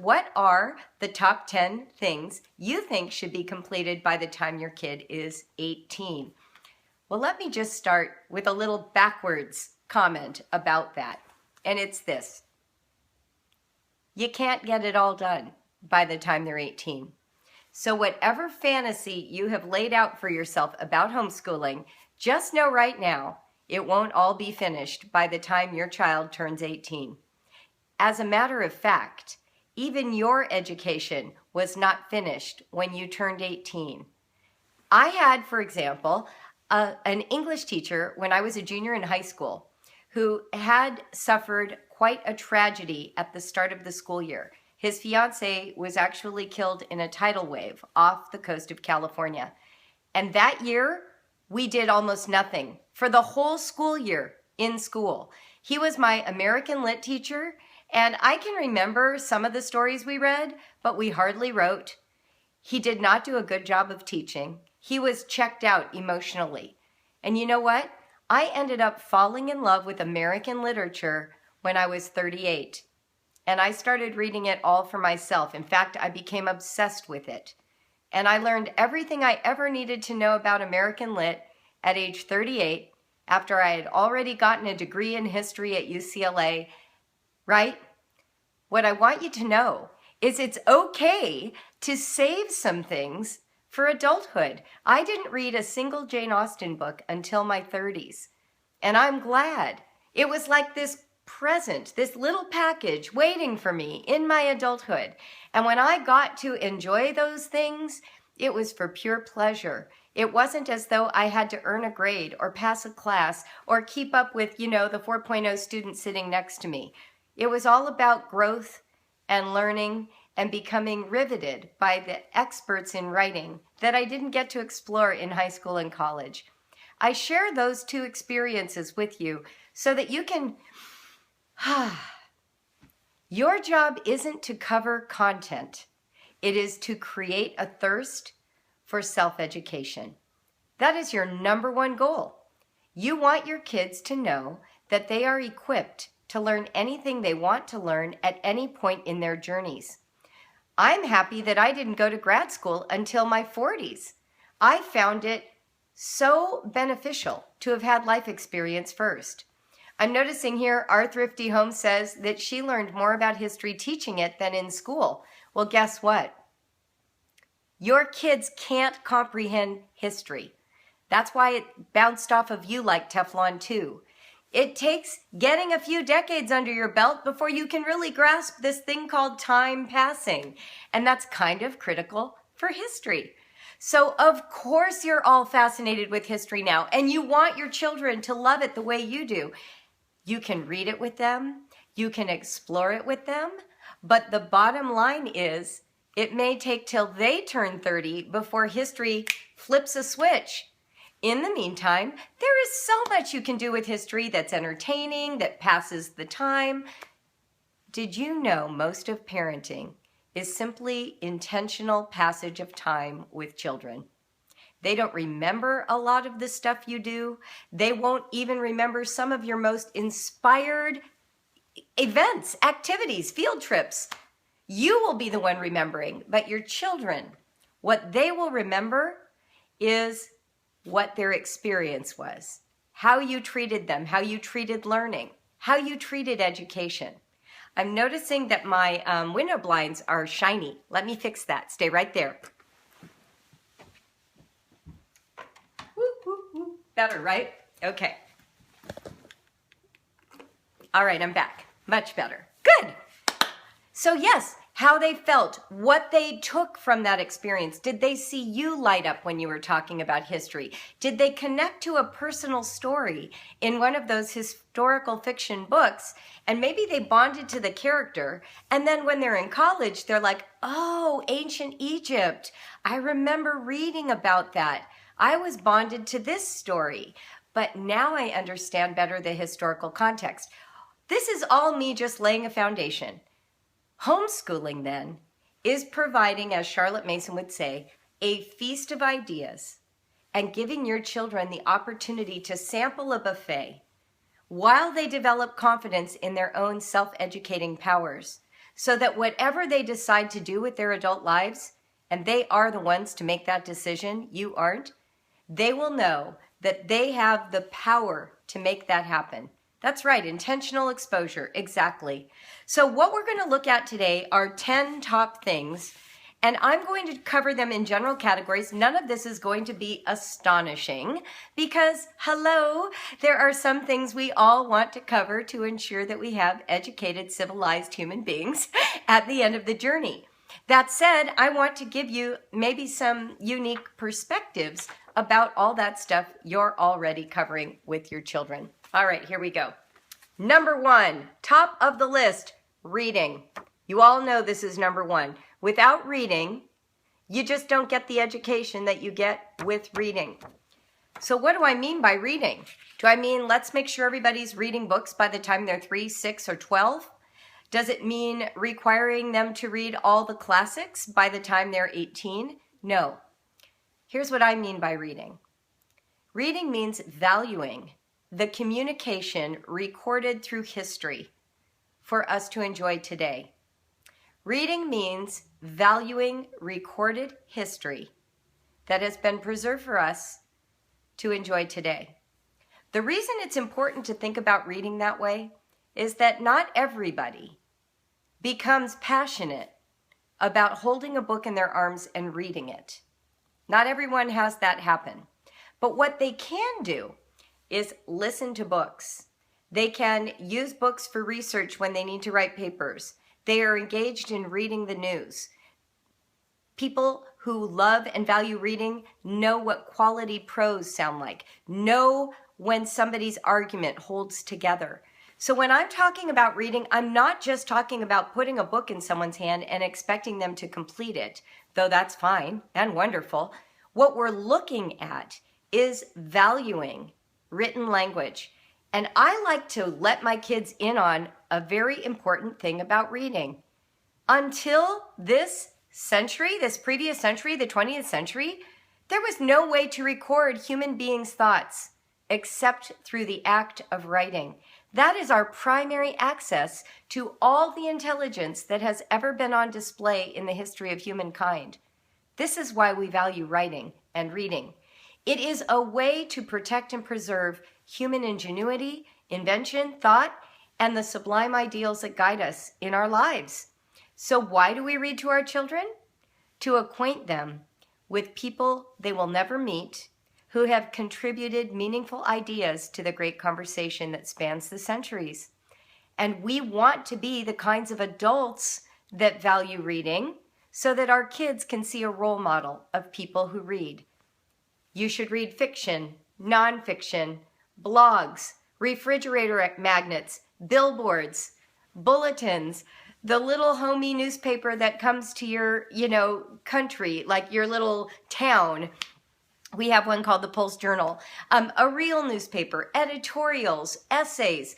what are the top 10 things you think should be completed by the time your kid is 18? Well, let me just start with a little backwards comment about that. And it's this. You can't get it all done by the time they're 18. So whatever fantasy you have laid out for yourself about homeschooling, just know right now it won't all be finished by the time your child turns 18. As a matter of fact, even your education was not finished when you turned 18. I had, for example, an English teacher when I was a junior in high school who had suffered quite a tragedy at the start of the school year. His fiancée was actually killed in a tidal wave off the coast of California. And that year, we did almost nothing for the whole school year in school. He was my American Lit teacher, and I can remember some of the stories we read, but we hardly wrote. He did not do a good job of teaching. He was checked out emotionally. And you know what? I ended up falling in love with American literature when I was 38. And I started reading it all for myself. In fact, I became obsessed with it. And I learned everything I ever needed to know about American Lit at age 38 after I had already gotten a degree in history at UCLA, right? What I want you to know is it's okay to save some things for adulthood. I didn't read a single Jane Austen book until my 30s. And I'm glad. It was like this present, this little package waiting for me in my adulthood. And when I got to enjoy those things, it was for pure pleasure. It wasn't as though I had to earn a grade or pass a class or keep up with, the 4.0 student sitting next to me. It was all about growth and learning and becoming riveted by the experts in writing that I didn't get to explore in high school and college. I share those two experiences with you so that you can... Your job isn't to cover content. It is to create a thirst for self-education. That is your number one goal. You want your kids to know that they are equipped to learn anything they want to learn at any point in their journeys. I'm happy that I didn't go to grad school until my 40s. I found it so beneficial to have had life experience first. I'm noticing here our thrifty home says that she learned more about history teaching it than in school. Well, guess what? Your kids can't comprehend history. That's why it bounced off of you like Teflon too. It takes getting a few decades under your belt before you can really grasp this thing called time passing. And that's kind of critical for history. So of course you're all fascinated with history now, and you want your children to love it the way you do. You can read it with them, you can explore it with them, but the bottom line is it may take till they turn 30 before history flips a switch. In the meantime, there is so much you can do with history that's entertaining, that passes the time. Did you know most of parenting is simply intentional passage of time with children? They don't remember a lot of the stuff you do. They won't even remember some of your most inspired events, activities, field trips. You will be the one remembering, but your children, what they will remember is what their experience was, how you treated them, how you treated learning, how you treated education. I'm noticing that my window blinds are shiny. Let me fix that. Stay right there. Better, right? Okay. All right, I'm back. Much better. Good. So yes, how they felt, what they took from that experience. Did they see you light up when you were talking about history? Did they connect to a personal story in one of those historical fiction books, and maybe they bonded to the character, and then when they're in college, they're like, oh, ancient Egypt. I remember reading about that. I was bonded to this story, but now I understand better the historical context. This is all me just laying a foundation. Homeschooling, then, is providing, as Charlotte Mason would say, a feast of ideas and giving your children the opportunity to sample a buffet while they develop confidence in their own self-educating powers so that whatever they decide to do with their adult lives, and they are the ones to make that decision, you aren't, they will know that they have the power to make that happen. That's right, intentional exposure, exactly. So what we're going to look at today are 10 top things, and I'm going to cover them in general categories. None of this is going to be astonishing because, hello, there are some things we all want to cover to ensure that we have educated, civilized human beings at the end of the journey. That said, I want to give you maybe some unique perspectives about all that stuff you're already covering with your children. All right, here we go. Number 1, top of the list, reading. You all know this is number 1. Without reading, you just don't get the education that you get with reading. So what do I mean by reading? Do I mean let's make sure everybody's reading books by the time they're 3, 6, or 12? Does it mean requiring them to read all the classics by the time they're 18? No. Here's what I mean by reading. Reading means valuing the communication recorded through history for us to enjoy today. Reading means valuing recorded history that has been preserved for us to enjoy today. The reason it's important to think about reading that way is that not everybody becomes passionate about holding a book in their arms and reading it. Not everyone has that happen. But what they can do is listen to books. They can use books for research when they need to write papers. They are engaged in reading the news. People who love and value reading know what quality prose sound like, know when somebody's argument holds together. So when I'm talking about reading, I'm not just talking about putting a book in someone's hand and expecting them to complete it, though that's fine and wonderful. What we're looking at is valuing written language. And I like to let my kids in on a very important thing about reading. Until this century, this previous century, the 20th century, there was no way to record human beings' thoughts except through the act of writing. That is our primary access to all the intelligence that has ever been on display in the history of humankind. This is why we value writing and reading. It is a way to protect and preserve human ingenuity, invention, thought, and the sublime ideals that guide us in our lives. So why do we read to our children? To acquaint them with people they will never meet who have contributed meaningful ideas to the great conversation that spans the centuries. And we want to be the kinds of adults that value reading so that our kids can see a role model of people who read. You should read fiction, nonfiction, blogs, refrigerator magnets, billboards, bulletins, the little homey newspaper that comes to your, country, like your little town. We have one called the Pulse Journal, a real newspaper, editorials, essays,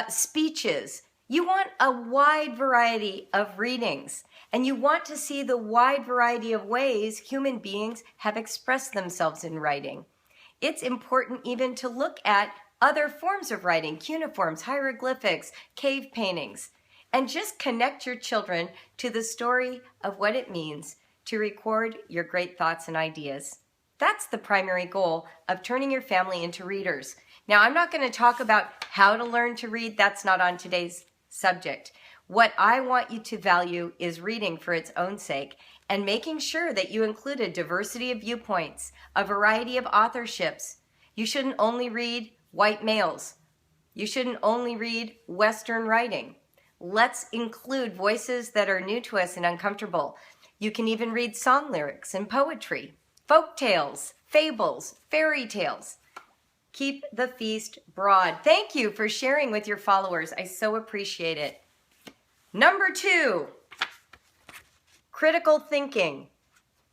speeches. You want a wide variety of readings, and you want to see the wide variety of ways human beings have expressed themselves in writing. It's important even to look at other forms of writing, cuneiforms, hieroglyphics, cave paintings, and just connect your children to the story of what it means to record your great thoughts and ideas. That's the primary goal of turning your family into readers. Now, I'm not going to talk about how to learn to read. That's not on today's subject. What I want you to value is reading for its own sake and making sure that you include a diversity of viewpoints, a variety of authorships. You shouldn't only read white males. You shouldn't only read Western writing. Let's include voices that are new to us and uncomfortable. You can even read song lyrics and poetry, folk tales, fables, fairy tales. Keep the feast broad. Thank you for sharing with your followers. I so appreciate it. Number 2, critical thinking.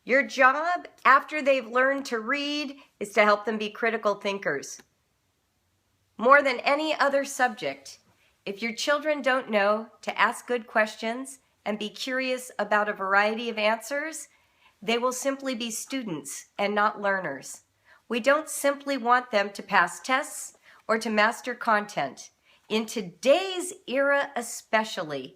Your job after they've learned to read is to help them be critical thinkers. More than any other subject, if your children don't know to ask good questions and be curious about a variety of answers, they will simply be students and not learners. We don't simply want them to pass tests or to master content. In today's era especially,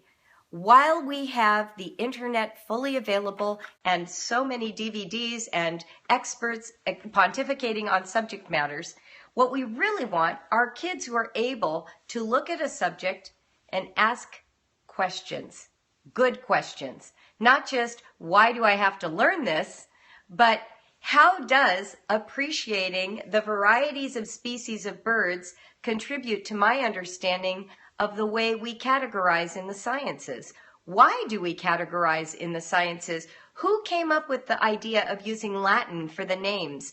While we have the internet fully available and so many DVDs and experts pontificating on subject matters, what we really want are kids who are able to look at a subject and ask questions, good questions. Not just, why do I have to learn this, but how does appreciating the varieties of species of birds contribute to my understanding of the way we categorize in the sciences? Why do we categorize in the sciences? Who came up with the idea of using Latin for the names?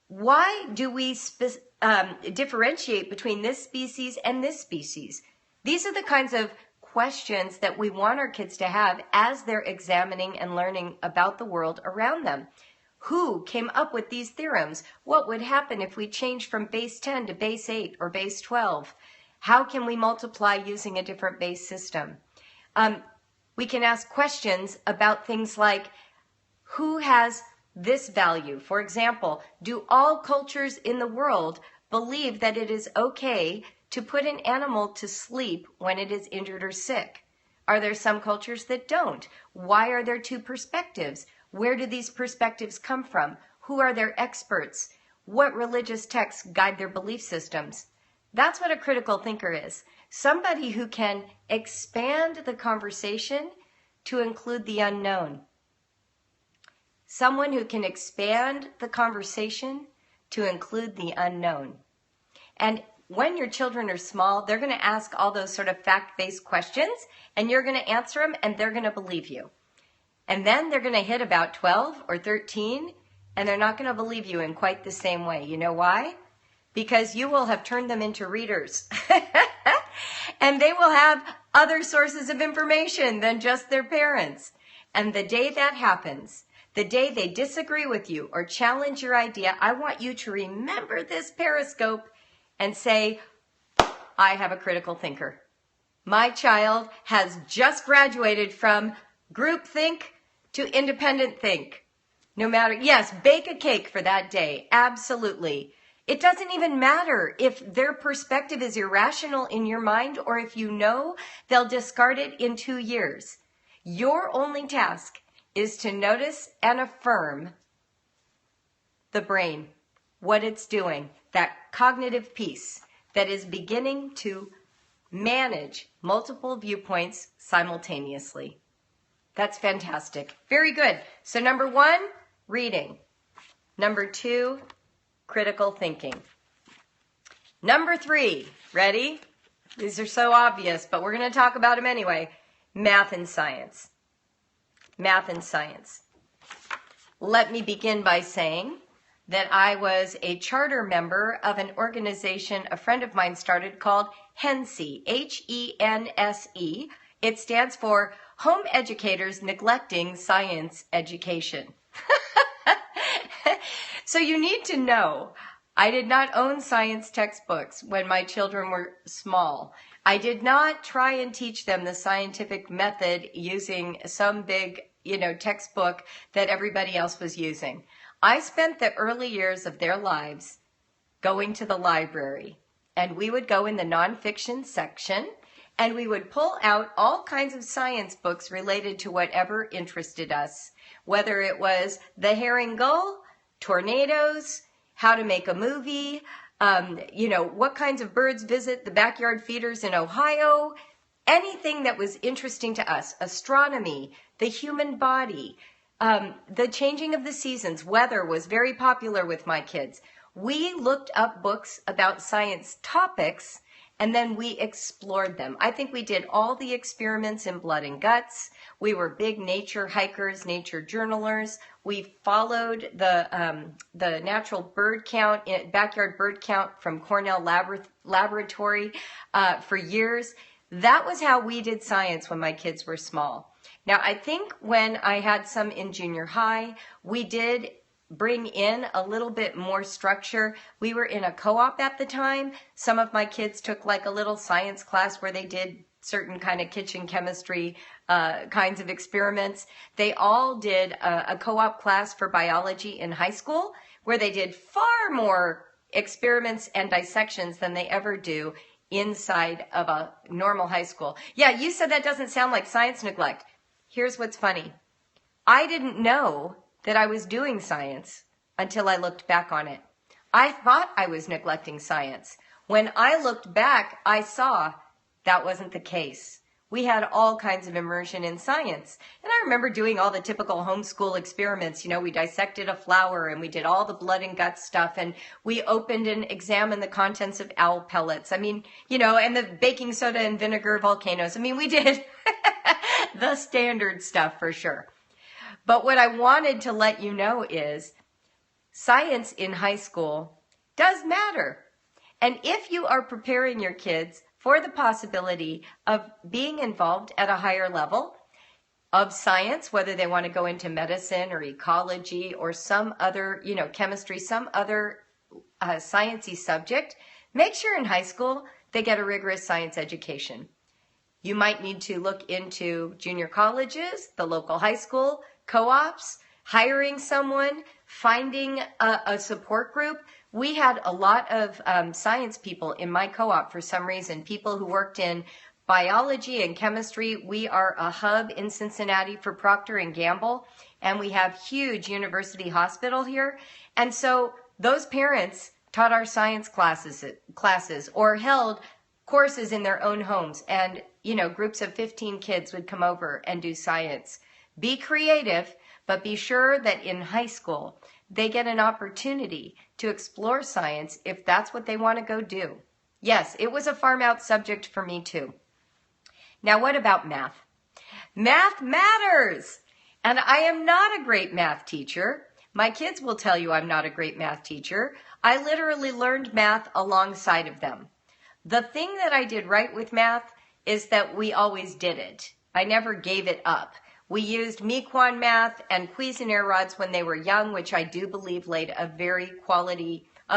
Why do we differentiate between this species and this species? These are the kinds of questions that we want our kids to have as they're examining and learning about the world around them. Who came up with these theorems? What would happen if we changed from base 10 to base 8 or base 12? How can we multiply using a different base system? We can ask questions about things like, who has this value? For example, do all cultures in the world believe that it is okay to put an animal to sleep when it is injured or sick? Are there some cultures that don't? Why are there two perspectives? Where do these perspectives come from? Who are their experts? What religious texts guide their belief systems? That's what a critical thinker is. Somebody who can expand the conversation to include the unknown. Someone who can expand the conversation to include the unknown. And when your children are small, they're going to ask all those sort of fact-based questions, and you're going to answer them, and they're going to believe you. And then they're going to hit about 12 or 13, and they're not going to believe you in quite the same way. You know why? Because you will have turned them into readers. And they will have other sources of information than just their parents. And the day that happens, the day they disagree with you or challenge your idea, I want you to remember this Periscope and say, I have a critical thinker. My child has just graduated from groupthink to independent think. No matter, yes, bake a cake for that day. Absolutely. It doesn't even matter if their perspective is irrational in your mind or if you know they'll discard it in 2 years. Your only task is to notice and affirm the brain, what it's doing, that cognitive piece that is beginning to manage multiple viewpoints simultaneously. That's fantastic. Very good. So number 1, reading. Number 2, critical thinking. Number 3, ready? These are so obvious, but we're going to talk about them anyway. Math and science. Math and science. Let me begin by saying that I was a charter member of an organization a friend of mine started called HENSE, H-E-N-S-E. It stands for Home Educators Neglecting Science Education. So you need to know, I did not own science textbooks when my children were small. I did not try and teach them the scientific method using some big, textbook that everybody else was using. I spent the early years of their lives going to the library, and we would go in the nonfiction section, and we would pull out all kinds of science books related to whatever interested us, whether it was the herring gull, tornadoes, how to make a movie, what kinds of birds visit the backyard feeders in Ohio, anything that was interesting to us, astronomy, the human body, the changing of the seasons, weather was very popular with my kids. We looked up books about science topics and then we explored them. I think we did all the experiments in Blood and Guts. We were big nature hikers, nature journalers. We followed the natural bird count, backyard bird count from Cornell Laboratory for years. That was how we did science when my kids were small. Now, I think when I had some in junior high, we did bring in a little bit more structure. We were in a co-op at the time. Some of my kids took like a little science class where they did certain kind of kitchen chemistry kinds of experiments. They all did a co-op class for biology in high school where they did far more experiments and dissections than they ever do inside of a normal high school. Yeah, you said that doesn't sound like science neglect. Here's what's funny. I didn't know that I was doing science until I looked back on it. I thought I was neglecting science. When I looked back, I saw that wasn't the case. We had all kinds of immersion in science. And I remember doing all the typical homeschool experiments. You know, we dissected a flower and we did all the blood and guts stuff, and we opened and examined the contents of owl pellets. I mean, you know, and the baking soda and vinegar volcanoes. I mean, we did the standard stuff for sure. But what I wanted to let you know is science in high school does matter. And if you are preparing your kids for the possibility of being involved at a higher level of science, whether they want to go into medicine or ecology or some other, you know, chemistry, some other sciencey subject, make sure in high school they get a rigorous science education. You might need to look into junior colleges, the local high school, co-ops, hiring someone, finding a support group. We had a lot of science people in my co-op for some reason, people who worked in biology and chemistry. We are a hub in Cincinnati for Procter & Gamble, and we have huge university hospital here. And so those parents taught our science classes or held courses in their own homes. And, you know, groups of 15 kids would come over and do science. Be creative, but be sure that in high school, they get an opportunity to explore science if that's what they want to go do. Yes, it was a farm out subject for me too. Now, what about math? Math matters! And I am not a great math teacher. My kids will tell you I'm not a great math teacher. I literally learned math alongside of them. The thing that I did right with math is that we always did it. I never gave it up. We used Mequon math and Cuisenaire rods when they were young, which I do believe laid a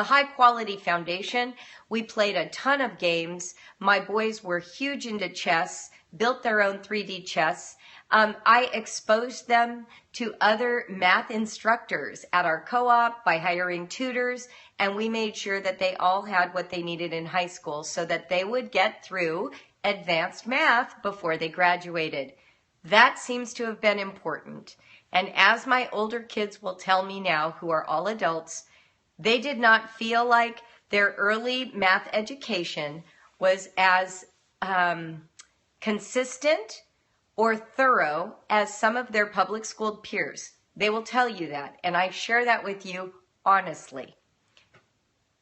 high quality foundation. We played a ton of games. My boys were huge into chess, built their own 3D chess. I exposed them to other math instructors at our co-op by hiring tutors, and we made sure that they all had what they needed in high school so that they would get through advanced math before they graduated. That seems to have been important. And as my older kids will tell me now, who are all adults, they did not feel like their early math education was as consistent or thorough as some of their public school peers. They will tell you that, and I share that with you honestly.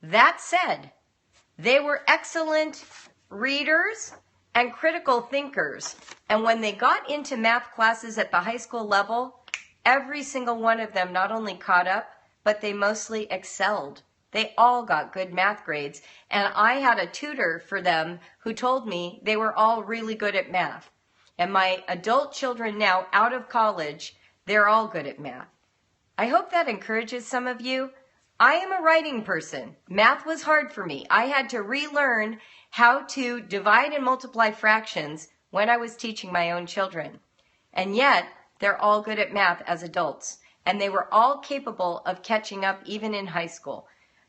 That said, they were excellent readers and critical thinkers. And when they got into math classes at the high school level, every single one of them not only caught up, but they mostly excelled. They all got good math grades. And I had a tutor for them who told me they were all really good at math. And my adult children now out of college, they're all good at math. I hope that encourages some of you. I am a writing person. Math was hard for me. I had to relearn how to divide and multiply fractions when I was teaching my own children. And yet, they're all good at math as adults. And they were all capable of catching up even in high school.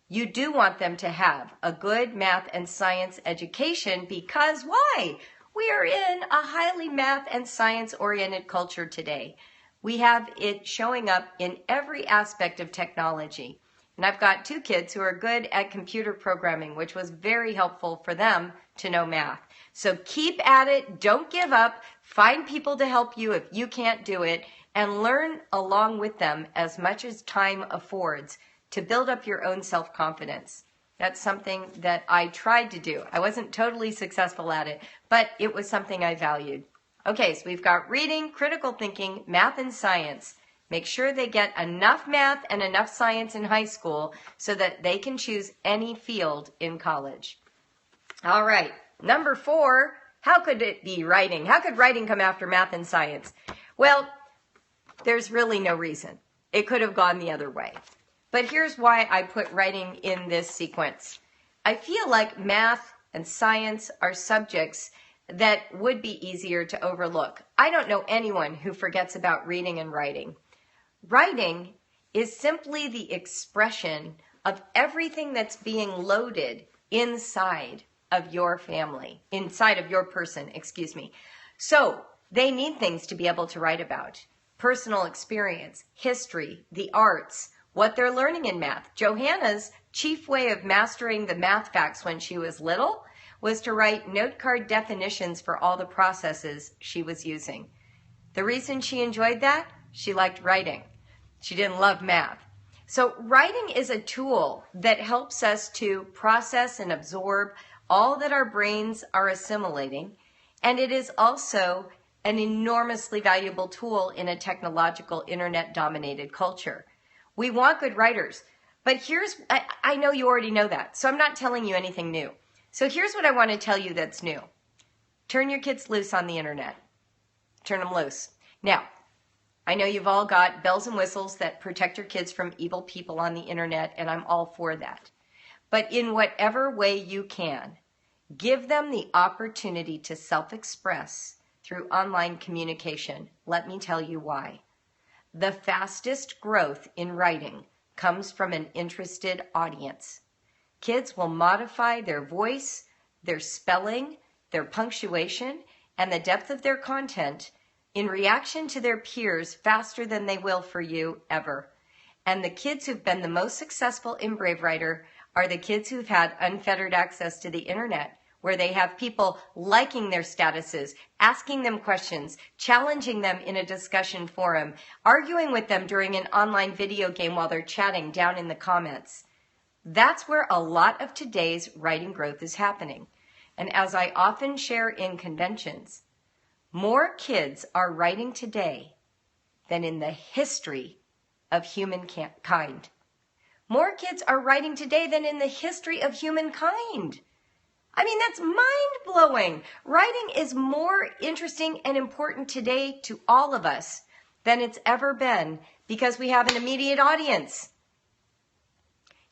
You do want them to have a good math and science education because why? We are in a highly math and science-oriented culture today. We have it showing up in every aspect of technology. And I've got 2 kids who are good at computer programming, which was very helpful for them to know math. So keep at it. Don't give up. Find people to help you if you can't do it, and learn along with them as much as time affords to build up your own self-confidence. That's something that I tried to do. I wasn't totally successful at it, but it was something I valued. Okay, so we've got reading, critical thinking, math, and science. Make sure they get enough math and enough science in high school so that they can choose any field in college. All right, number 4, how could it be writing? How could writing come after math and science? Well, there's really no reason. It could have gone the other way. But here's why I put writing in this sequence. I feel like math and science are subjects that would be easier to overlook. I don't know anyone who forgets about reading and writing. Writing is simply the expression of everything that's being loaded inside of your family, inside of your person, excuse me. So they need things to be able to write about. Personal experience, history, the arts, what they're learning in math. Johanna's chief way of mastering the math facts when she was little was to write note card definitions for all the processes she was using. The reason she enjoyed that? She liked writing. She didn't love math. So writing is a tool that helps us to process and absorb all that our brains are assimilating, and it is also an enormously valuable tool in a technological, internet-dominated culture. We want good writers, but I know you already know that, so I'm not telling you anything new. So here's what I want to tell you that's new. Turn your kids loose on the internet. Turn them loose. Now, I know you've all got bells and whistles that protect your kids from evil people on the internet, and I'm all for that. But in whatever way you can, give them the opportunity to self-express through online communication. Let me tell you why. The fastest growth in writing comes from an interested audience. Kids will modify their voice, their spelling, their punctuation, and the depth of their content in reaction to their peers faster than they will for you ever. And the kids who've been the most successful in BraveWriter are the kids who've had unfettered access to the internet, where they have people liking their statuses, asking them questions, challenging them in a discussion forum, arguing with them during an online video game while they're chatting down in the comments. That's where a lot of today's writing growth is happening. And as I often share in conventions, more kids are writing today than in the history of humankind. More kids are writing today than in the history of humankind. I mean, that's mind-blowing. Writing is more interesting and important today to all of us than it's ever been because we have an immediate audience.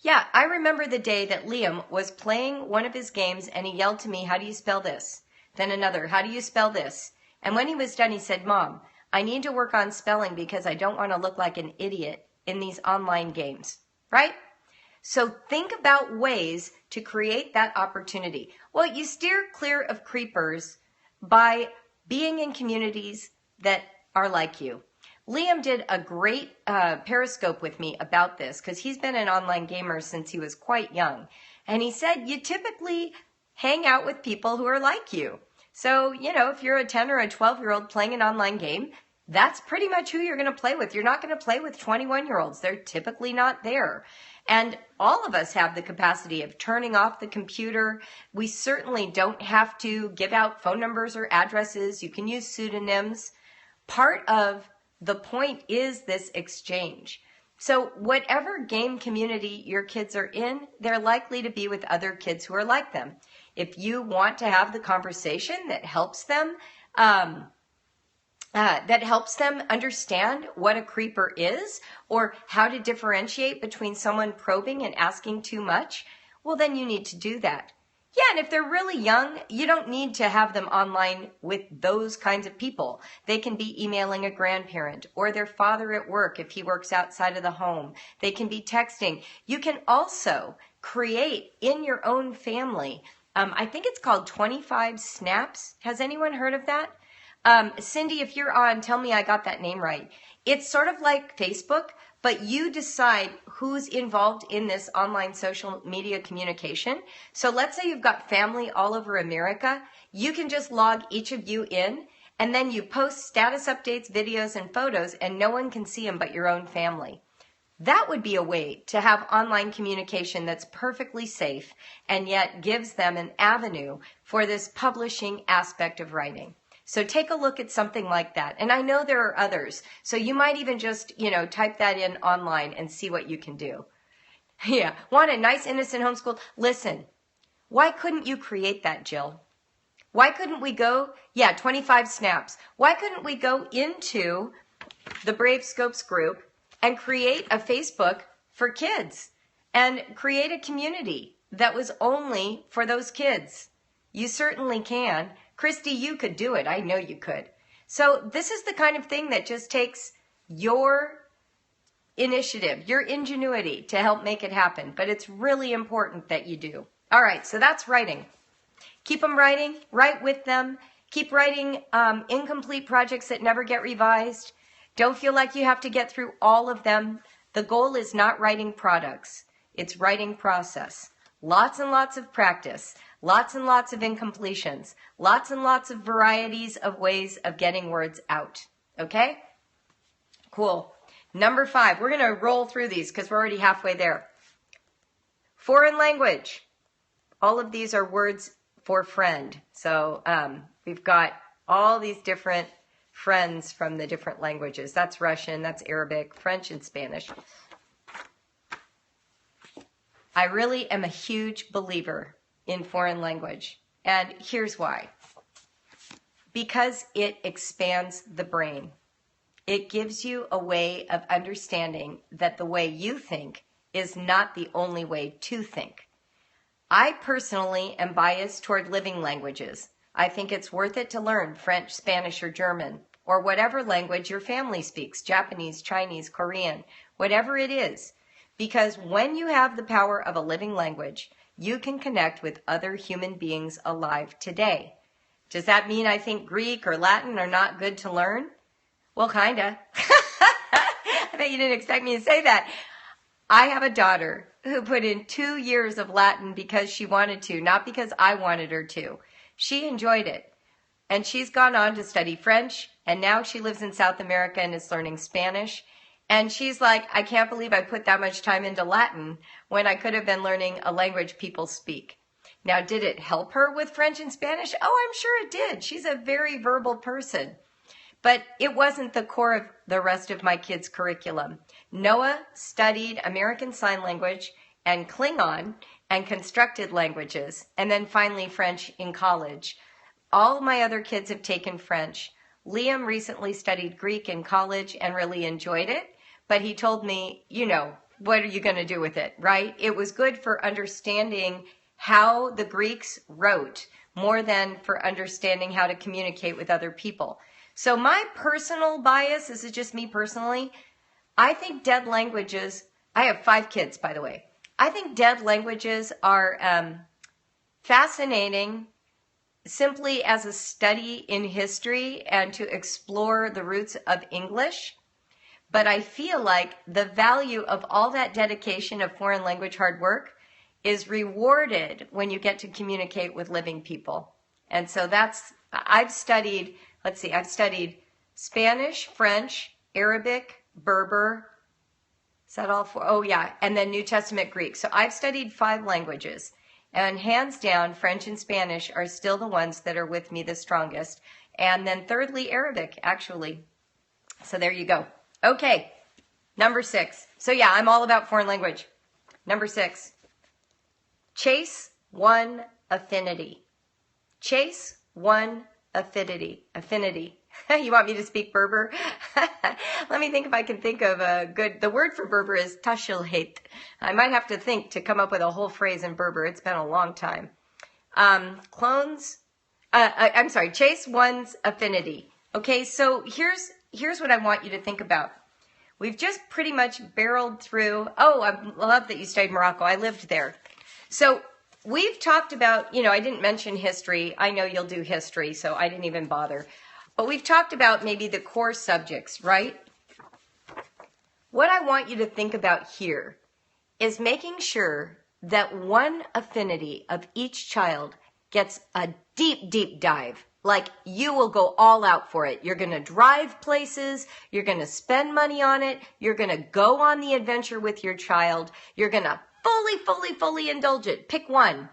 Yeah, I remember the day that Liam was playing one of his games and he yelled to me, "How do you spell this?" Then another, "How do you spell this?" And when he was done, he said, "Mom, I need to work on spelling because I don't want to look like an idiot in these online games." Right? So think about ways to create that opportunity. Well, you steer clear of creepers by being in communities that are like you. Liam did a great Periscope with me about this because he's been an online gamer since he was quite young. And he said you typically hang out with people who are like you. So, if you're a 10 or a 12-year-old playing an online game, that's pretty much who you're going to play with. You're not going to play with 21-year-olds. They're typically not there. And all of us have the capacity of turning off the computer. We certainly don't have to give out phone numbers or addresses. You can use pseudonyms. Part of the point is this exchange. So whatever game community your kids are in, they're likely to be with other kids who are like them. If you want to have the conversation that helps them understand what a creeper is or how to differentiate between someone probing and asking too much, well, then you need to do that. Yeah, and if they're really young, you don't need to have them online with those kinds of people. They can be emailing a grandparent or their father at work if he works outside of the home. They can be texting. You can also create in your own family. I think it's called 25 Snaps. Has anyone heard of that? Cindy, if you're on, tell me I got that name right. It's sort of like Facebook, but you decide who's involved in this online social media communication. So let's say you've got family all over America. You can just log each of you in, and then you post status updates, videos, and photos, and no one can see them but your own family. That would be a way to have online communication that's perfectly safe and yet gives them an avenue for this publishing aspect of writing. So take a look at something like that. And I know there are others. So you might even just, type that in online and see what you can do. Yeah. Want a nice, innocent homeschool? Listen, why couldn't you create that, Jill? Why couldn't we go, 25 Snaps. Why couldn't we go into the Brave Scopes group and create a Facebook for kids and create a community that was only for those kids? You certainly can. Christy, you could do it. I know you could. So this is the kind of thing that just takes your initiative, your ingenuity to help make it happen. But it's really important that you do. All right, so that's writing. Keep them writing, write with them. Keep writing incomplete projects that never get revised. Don't feel like you have to get through all of them. The goal is not writing products. It's writing process. Lots and lots of practice. Lots and lots of incompletions. Lots and lots of varieties of ways of getting words out. Okay? Cool. Number 5. We're going to roll through these because we're already halfway there. Foreign language. All of these are words for friend. So we've got all these different friends from the different languages. That's Russian, that's Arabic, French, and Spanish. I really am a huge believer in foreign language. And here's why. Because it expands the brain. It gives you a way of understanding that the way you think is not the only way to think. I personally am biased toward living languages. I think it's worth it to learn French, Spanish, or German, or whatever language your family speaks, Japanese, Chinese, Korean, whatever it is. Because when you have the power of a living language, you can connect with other human beings alive today. Does that mean I think Greek or Latin are not good to learn? Well, kinda. I bet you didn't expect me to say that. I have a daughter who put in 2 years of Latin because she wanted to, not because I wanted her to. She enjoyed it. And she's gone on to study French, and now she lives in South America and is learning Spanish. And she's like, I can't believe I put that much time into Latin when I could have been learning a language people speak. Now, did it help her with French and Spanish? Oh, I'm sure it did. She's a very verbal person. But it wasn't the core of the rest of my kids' curriculum. Noah studied American Sign Language and Klingon and constructed languages, and then finally French in college. All my other kids have taken French. Liam recently studied Greek in college and really enjoyed it, but he told me, what are you going to do with it, right? It was good for understanding how the Greeks wrote more than for understanding how to communicate with other people. So my personal bias, this is just me personally, I think dead languages, I have 5 kids, by the way. I think dead languages are fascinating simply as a study in history and to explore the roots of English. But I feel like the value of all that dedication of foreign language hard work is rewarded when you get to communicate with living people. And so I've studied Spanish, French, Arabic, Berber. Is that all 4? Oh, yeah. And then New Testament Greek. So I've studied 5 languages. And hands down, French and Spanish are still the ones that are with me the strongest. And then thirdly, Arabic, actually. So there you go. Okay. Number 6. So yeah, I'm all about foreign language. Number 6. Chase one affinity. Chase one affinity. You want me to speak Berber? Let me think if I can think of the word for Berber is tashilhate. I might have to think to come up with a whole phrase in Berber. It's been a long time. Chase one's affinity. Okay, so here's what I want you to think about. We've just pretty much barreled through. Oh, I love that you studied Morocco. I lived there. So we've talked about, I didn't mention history. I know you'll do history, so I didn't even bother. But we've talked about maybe the core subjects, right? What I want you to think about here is making sure that one affinity of each child gets a deep, deep dive. Like you will go all out for it. You're going to drive places. You're going to spend money on it. You're going to go on the adventure with your child. You're going to fully indulge it. Pick one.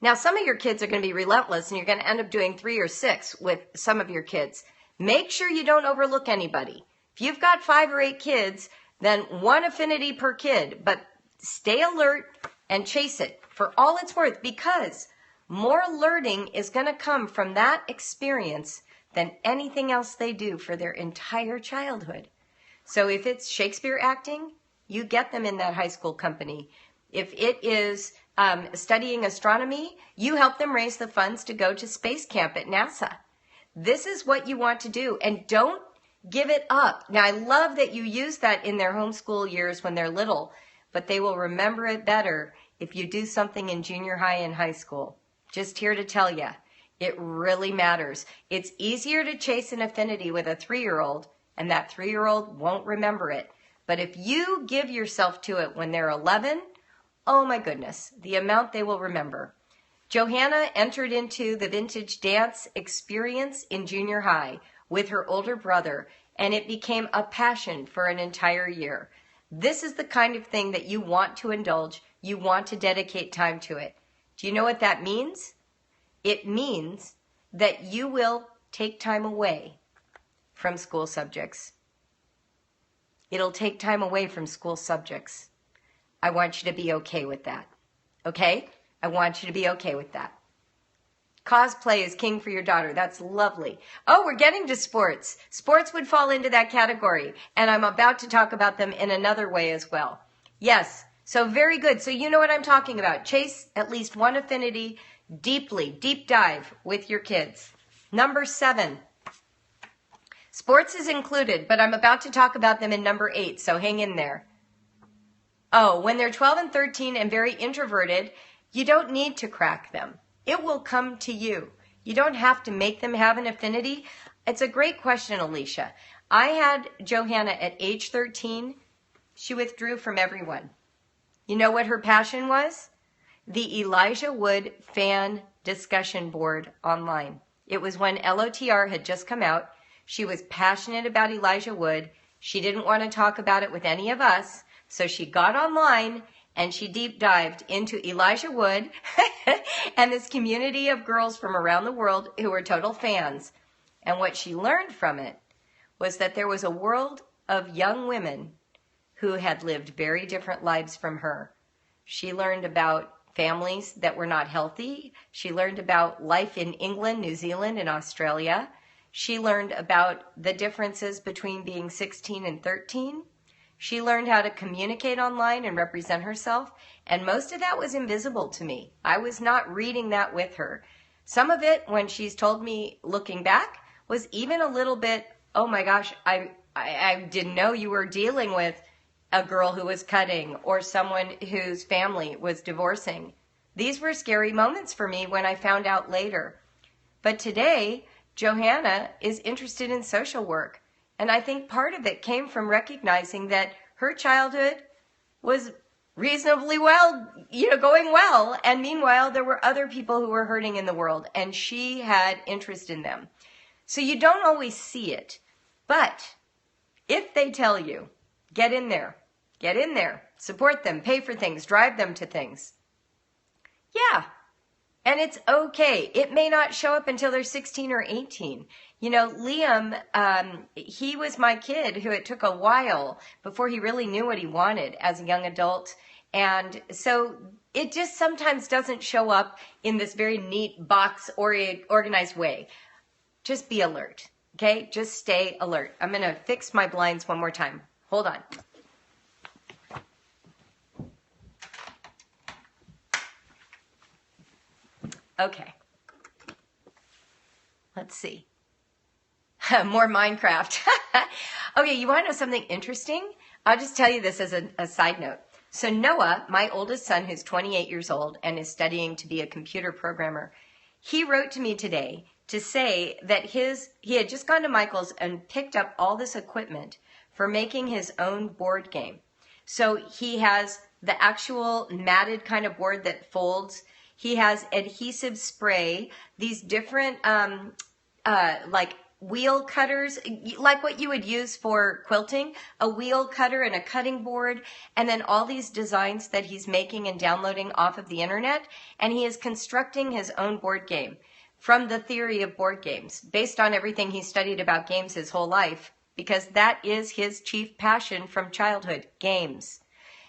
Now, some of your kids are going to be relentless and you're going to end up doing 3 or 6 with some of your kids. Make sure you don't overlook anybody. If you've got 5 or 8 kids, then 1 affinity per kid, but stay alert and chase it for all it's worth, because more learning is going to come from that experience than anything else they do for their entire childhood. So if it's Shakespeare acting, you get them in that high school company. If it is studying astronomy, you help them raise the funds to go to space camp at NASA. This is what you want to do, and don't give it up. Now, I love that you use that in their homeschool years when they're little, but they will remember it better if you do something in junior high and high school. Just here to tell you, it really matters. It's easier to chase an affinity with a 3-year-old, and that 3-year-old won't remember it. But if you give yourself to it when they're 11, oh my goodness, the amount they will remember. Johanna entered into the vintage dance experience in junior high with her older brother, and it became a passion for an entire year. This is the kind of thing that you want to indulge. You want to dedicate time to it. Do you know what that means? It means that you will take time away from school subjects. It'll take time away from school subjects. I want you to be okay with that. Okay? I want you to be okay with that. Cosplay is king for your daughter. That's lovely. Oh, we're getting to sports. Sports would fall into that category, and I'm about to talk about them in another way as well. Yes, so very good. So you know what I'm talking about. Chase at least one affinity deeply, deep dive with your kids. Number 7. Sports is included, but I'm about to talk about them in number 8, so hang in there. Oh, when they're 12 and 13 and very introverted, you don't need to crack them. It will come to you. You don't have to make them have an affinity. It's a great question, Alicia. I had Johanna at age 13. She withdrew from everyone. You know what her passion was? The Elijah Wood fan discussion board online. It was when LOTR had just come out. She was passionate about Elijah Wood. She didn't want to talk about it with any of us, so she got online and she deep dived into Elijah Wood and this community of girls from around the world who were total fans. And what she learned from it was that there was a world of young women who had lived very different lives from her. She learned about families that were not healthy. She learned about life in England, New Zealand, and Australia. She learned about the differences between being 16 and 13. She learned how to communicate online and represent herself, and most of that was invisible to me. I was not reading that with her. Some of it, when she's told me looking back, was even a little bit, oh my gosh, I didn't know you were dealing with a girl who was cutting or someone whose family was divorcing. These were scary moments for me when I found out later. But today, Johanna is interested in social work. And I think part of it came from recognizing that her childhood was reasonably well, going well. And meanwhile, there were other people who were hurting in the world, and she had interest in them. So you don't always see it. But if they tell you, get in there, support them, pay for things, drive them to things. Yeah. And it's okay. It may not show up until they're 16 or 18. Liam, he was my kid who it took a while before he really knew what he wanted as a young adult. And so it just sometimes doesn't show up in this very neat box organized way. Just be alert, okay? Just stay alert. I'm going to fix my blinds one more time. Hold on. Okay. Let's see. More Minecraft. Okay, you want to know something interesting? I'll just tell you this as a side note. So Noah, my oldest son, who's 28 years old and is studying to be a computer programmer, he wrote to me today to say that he had just gone to Michael's and picked up all this equipment for making his own board game. So he has the actual matted kind of board that folds. He has adhesive spray, these different like wheel cutters, like what you would use for quilting, a wheel cutter and a cutting board, and then all these designs that he's making and downloading off of the internet. And he is constructing his own board game from the theory of board games, based on everything he studied about games his whole life, because that is his chief passion from childhood, games.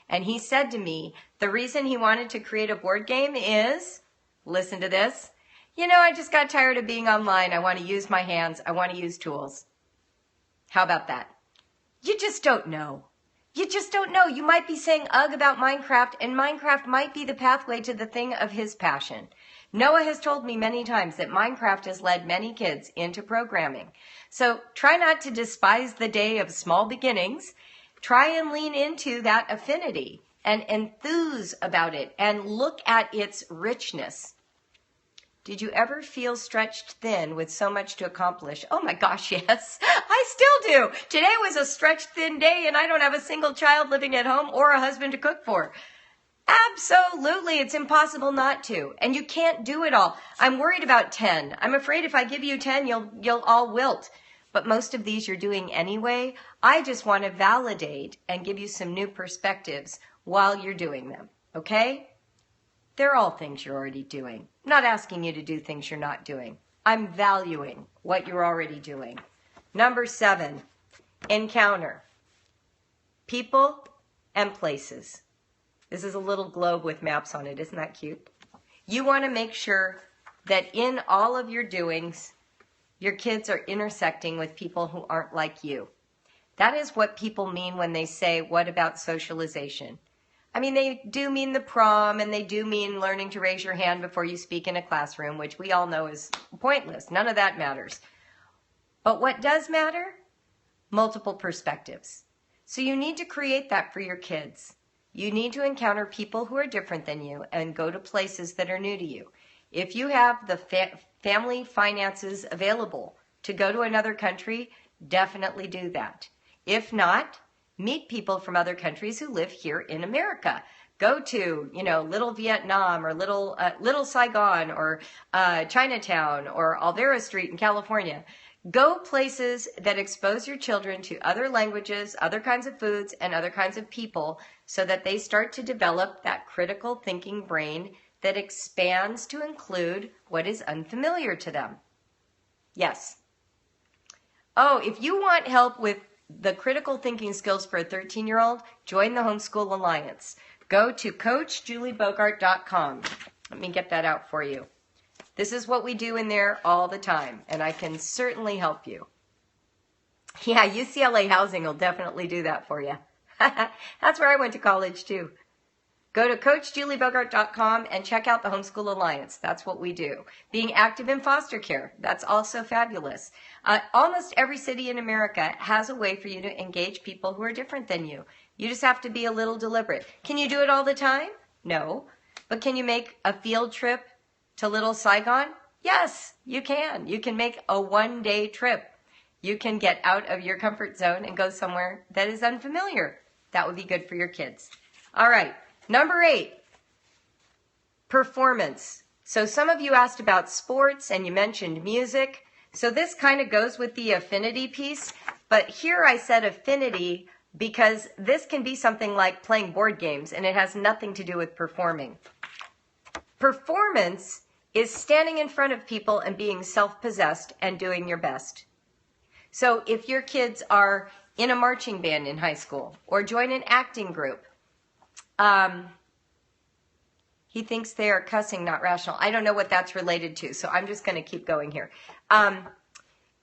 And he said to me, the reason he wanted to create a board game is, listen to this, I just got tired of being online. I want to use my hands. I want to use tools. How about that? You just don't know. You just don't know. You might be saying ugh about Minecraft, and Minecraft might be the pathway to the thing of his passion. Noah has told me many times that Minecraft has led many kids into programming. So try not to despise the day of small beginnings. Try and lean into that affinity and enthuse about it and look at its richness. Did you ever feel stretched thin with so much to accomplish? Oh my gosh, yes. I still do. Today was a stretched thin day and I don't have a single child living at home or a husband to cook for. Absolutely. It's impossible not to. And you can't do it all. I'm worried about 10. I'm afraid if I give you 10, you'll all wilt. But most of these you're doing anyway. I just want to validate and give you some new perspectives while you're doing them. Okay? They're all things you're already doing. I'm not asking you to do things you're not doing. I'm valuing what you're already doing. Number 7, encounter people and places. This is a little globe with maps on it. Isn't that cute? You want to make sure that in all of your doings, your kids are intersecting with people who aren't like you. That is what people mean when they say, what about socialization? I mean, they do mean the prom, and they do mean learning to raise your hand before you speak in a classroom, which we all know is pointless. None of that matters. But what does matter? Multiple perspectives. So you need to create that for your kids. You need to encounter people who are different than you and go to places that are new to you. If you have the family finances available to go to another country, definitely do that. If not, meet people from other countries who live here in America. Go to, Little Vietnam or Little Saigon or Chinatown or Alvera Street in California. Go places that expose your children to other languages, other kinds of foods, and other kinds of people so that they start to develop that critical thinking brain that expands to include what is unfamiliar to them. Yes. Oh, if you want help with the critical thinking skills for a 13-year-old, join the Homeschool Alliance. Go to CoachJulieBogart.com. Let me get that out for you. This is what we do in there all the time, and I can certainly help you. Yeah, UCLA Housing will definitely do that for you. That's where I went to college, too. Go to CoachJulieBogart.com and check out the Homeschool Alliance. That's what we do. Being active in foster care, that's also fabulous. Almost every city in America has a way for you to engage people who are different than you. You just have to be a little deliberate. Can you do it all the time? No. But can you make a field trip to Little Saigon? Yes, you can. You can make a one-day trip. You can get out of your comfort zone and go somewhere that is unfamiliar. That would be good for your kids. All right. Number 8, performance. So some of you asked about sports and you mentioned music. So this kind of goes with the affinity piece. But here I said affinity because this can be something like playing board games and it has nothing to do with performing. Performance is standing in front of people and being self-possessed and doing your best. So if your kids are in a marching band in high school or join an acting group, he thinks they are cussing, not rational. I don't know what that's related to, so I'm just going to keep going here.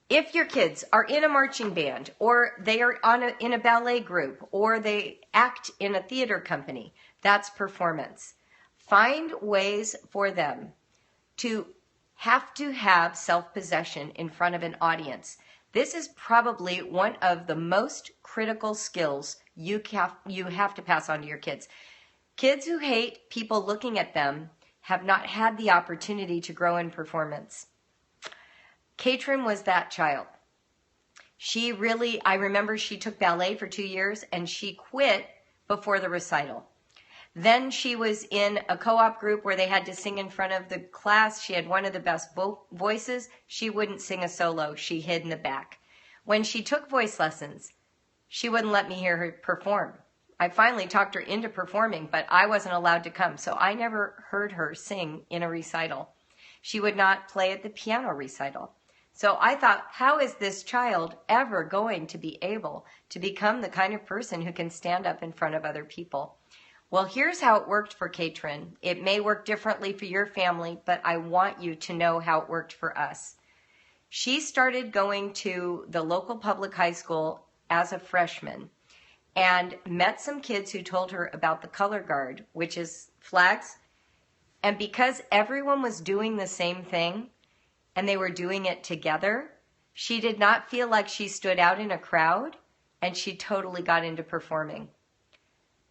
If your kids are in a marching band or they are in a ballet group or they act in a theater company, that's performance. Find ways for them to have self-possession in front of an audience. This is probably one of the most critical skills you have to pass on to your kids. Kids who hate people looking at them have not had the opportunity to grow in performance. Katrin was that child. I remember she took ballet for 2 years and she quit before the recital. Then she was in a co-op group where they had to sing in front of the class. She had one of the best voices. She wouldn't sing a solo. She hid in the back. When she took voice lessons, she wouldn't let me hear her perform. I finally talked her into performing, but I wasn't allowed to come, so I never heard her sing in a recital. She would not play at the piano recital. So I thought, how is this child ever going to be able to become the kind of person who can stand up in front of other people? Well, here's how it worked for Katrin. It may work differently for your family, but I want you to know how it worked for us. She started going to the local public high school as a freshman and met some kids who told her about the color guard, which is flags. And because everyone was doing the same thing and they were doing it together, she did not feel like she stood out in a crowd and she totally got into performing.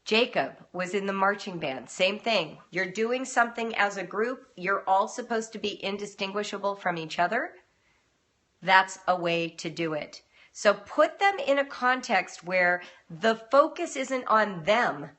Jacob was in the marching band. Same thing. You're doing something as a group. You're all supposed to be indistinguishable from each other. That's a way to do it. So put them in a context where the focus isn't on them,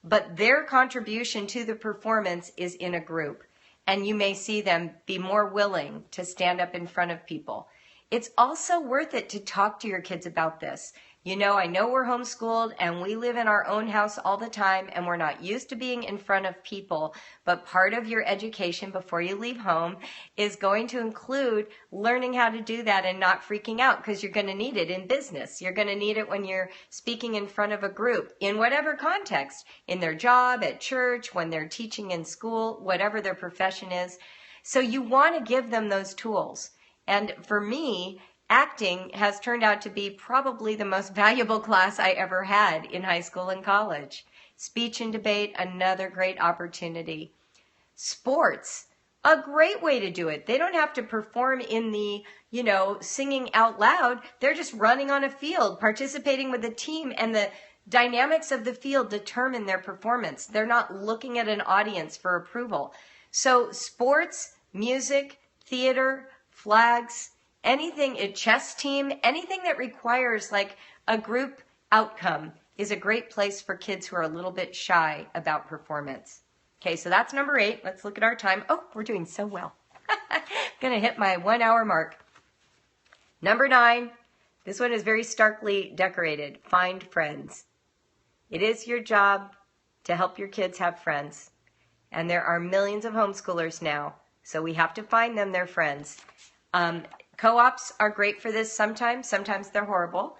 but their contribution to the performance is in a group. And you may see them be more willing to stand up in front of people. It's also worth it to talk to your kids about this. You know, I know we're homeschooled and we live in our own house all the time and we're not used to being in front of people, but part of your education before you leave home is going to include learning how to do that and not freaking out, because you're going to need it in business. You're going to need it when you're speaking in front of a group in whatever context, in their job, at church, when they're teaching in school, whatever their profession is. So you want to give them those tools. And for me, acting has turned out to be probably the most valuable class I ever had in high school and college. Speech and debate, another great opportunity. Sports, a great way to do it. They don't have to perform in the, singing out loud. They're just running on a field, participating with a team, and the dynamics of the field determine their performance. They're not looking at an audience for approval. So sports, music, theater, flags, anything, a chess team, anything that requires like a group outcome is a great place for kids who are a little bit shy about performance. Okay, so that's number 8. Let's look at our time. Oh, we're doing so well. Going to hit my 1 hour mark. Number 9, this one is very starkly decorated. Find friends. It is your job to help your kids have friends. And there are millions of homeschoolers now, so we have to find them their friends. Co-ops are great for this sometimes. Sometimes they're horrible.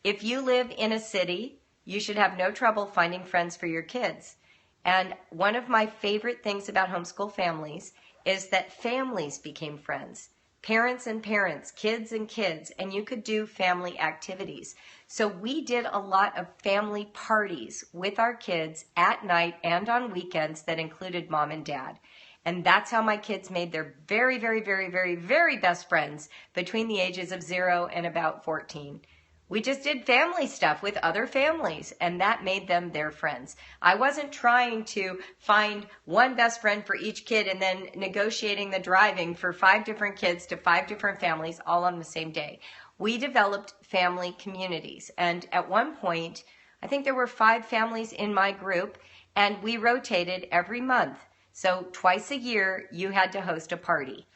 If you live in a city, you should have no trouble finding friends for your kids. And one of my favorite things about homeschool families is that families became friends. Parents and parents, kids and kids, and you could do family activities. So we did a lot of family parties with our kids at night and on weekends that included mom and dad. And that's how my kids made their very, very, very, very, very best friends between the ages of 0 and about 14. We just did family stuff with other families, and that made them their friends. I wasn't trying to find one best friend for each kid and then negotiating the driving for 5 different kids to 5 different families all on the same day. We developed family communities, and at one point, I think there were 5 families in my group, and we rotated every month. So twice a year, you had to host a party.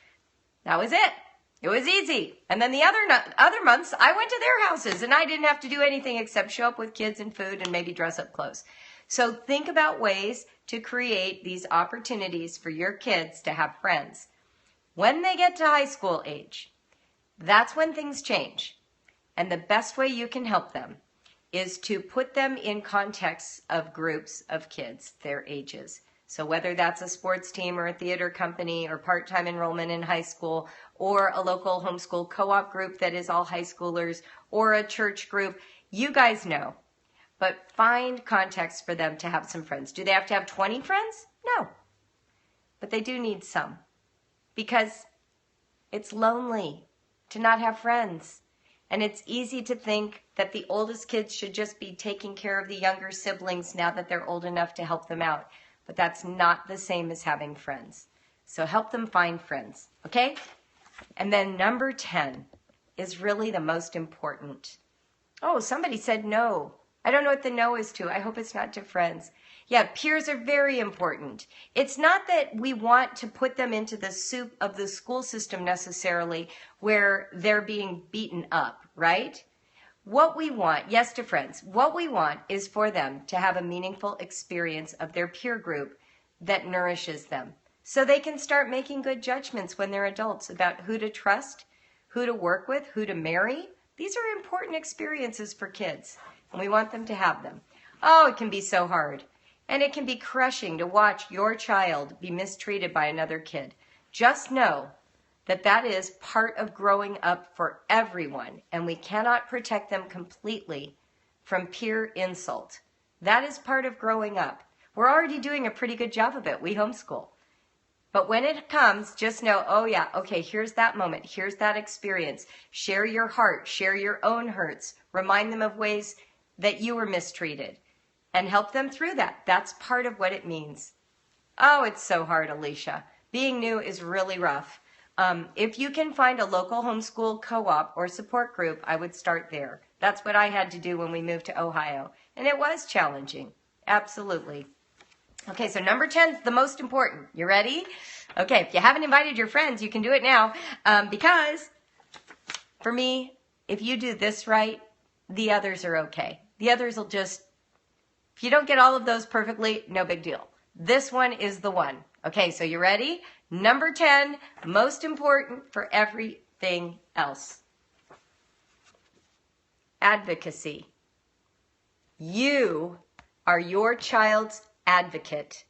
That was it. It was easy. And then the other months, I went to their houses, and I didn't have to do anything except show up with kids and food and maybe dress up clothes. So think about ways to create these opportunities for your kids to have friends. When they get to high school age, that's when things change. And the best way you can help them is to put them in contexts of groups of kids, their ages. So whether that's a sports team or a theater company or part-time enrollment in high school or a local homeschool co-op group that is all high schoolers or a church group, you guys know. But find context for them to have some friends. Do they have to have 20 friends? No. But they do need some, because it's lonely to not have friends. And it's easy to think that the oldest kids should just be taking care of the younger siblings now that they're old enough to help them out. But that's not the same as having friends. So help them find friends, okay? And then number 10 is really the most important. Oh, somebody said no. I don't know what the no is to. I hope it's not to friends. Yeah, peers are very important. It's not that we want to put them into the soup of the school system necessarily where they're being beaten up, right? What we want, yes to friends, what we want is for them to have a meaningful experience of their peer group that nourishes them, so they can start making good judgments when they're adults about who to trust, who to work with, who to marry. These are important experiences for kids, and we want them to have them. Oh, it can be so hard, and it can be crushing to watch your child be mistreated by another kid. Just know that that is part of growing up for everyone, and we cannot protect them completely from peer insult. That is part of growing up. We're already doing a pretty good job of it. We homeschool. But when it comes, just know, oh yeah, okay, here's that moment. Here's that experience. Share your heart. Share your own hurts. Remind them of ways that you were mistreated. and help them through that. That's part of what it means. Oh, it's so hard, Alicia. Being new is really rough. If you can find a local homeschool co-op or support group, I would start there. That's what I had to do when we moved to Ohio. And it was challenging. Absolutely. Okay, so number 10 is the most important. You ready? Okay, if you haven't invited your friends, you can do it now. Because for me, if you do this right, the others are okay. The others will just, if you don't get all of those perfectly, no big deal. This one is the one. Okay, so you ready? Number 10, most important for everything else. Advocacy. You are your child's advocate.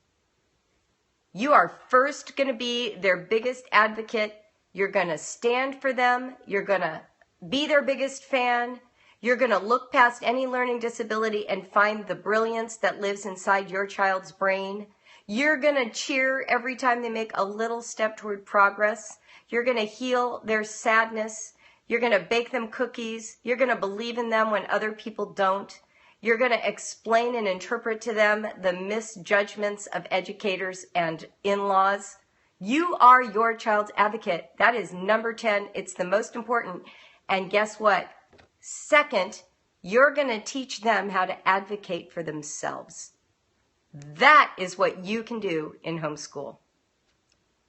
You are first going to be their biggest advocate. You're going to stand for them. You're going to be their biggest fan. You're going to look past any learning disability and find the brilliance that lives inside your child's brain. You're going to cheer every time they make a little step toward progress. You're going to heal their sadness. You're going to bake them cookies. You're going to believe in them when other people don't. You're going to explain and interpret to them the misjudgments of educators and in-laws. You are your child's advocate. That is number 10. It's the most important. And guess what? Second, you're going to teach them how to advocate for themselves. That is what you can do in homeschool.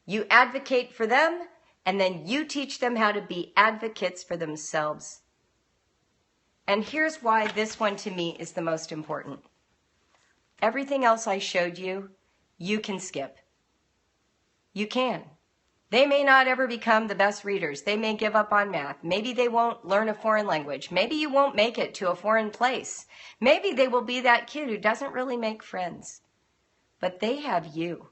You advocate for them, and then you teach them how to be advocates for themselves. And here's why this one to me is the most important. Everything else I showed you, you can skip. You can. They may not ever become the best readers. They may give up on math. Maybe they won't learn a foreign language. Maybe you won't make it to a foreign place. Maybe they will be that kid who doesn't really make friends. But they have you.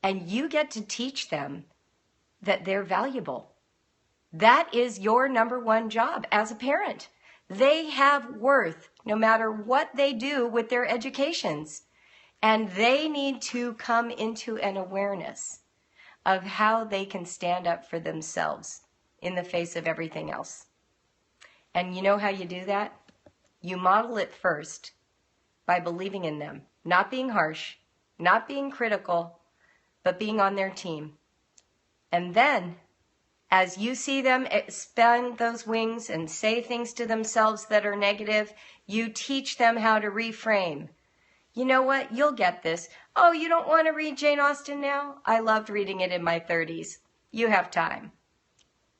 And you get to teach them that they're valuable. That is your number one job as a parent. They have worth no matter what they do with their educations. And they need to come into an awareness of how they can stand up for themselves in the face of everything else. And you know how you do that? You model it first by believing in them, not being harsh, not being critical, but being on their team. And then, as you see them expand those wings and say things to themselves that are negative, you teach them how to reframe. You know what? You'll get this. Oh, you don't want to read Jane Austen now? I loved reading it in my 30s. You have time.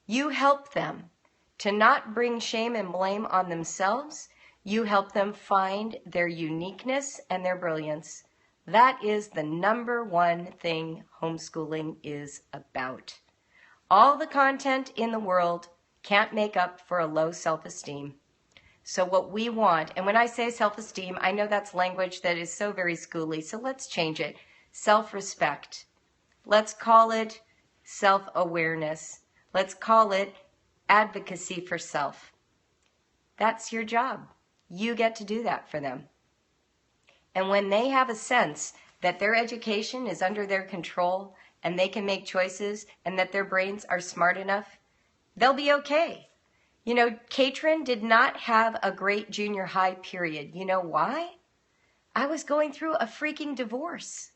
You help them to not bring shame and blame on themselves. You help them find their uniqueness and their brilliance. That is the number one thing homeschooling is about. All the content in the world can't make up for a low self-esteem. So what we want, and when I say self-esteem, I know that's language that is so very schooly, so let's change it. Self-respect. Let's call it self-awareness. Let's call it advocacy for self. That's your job. You get to do that for them. And when they have a sense that their education is under their control and they can make choices and that their brains are smart enough, they'll be okay. You know, Katrin did not have a great junior high period. You know why? I was going through a freaking divorce.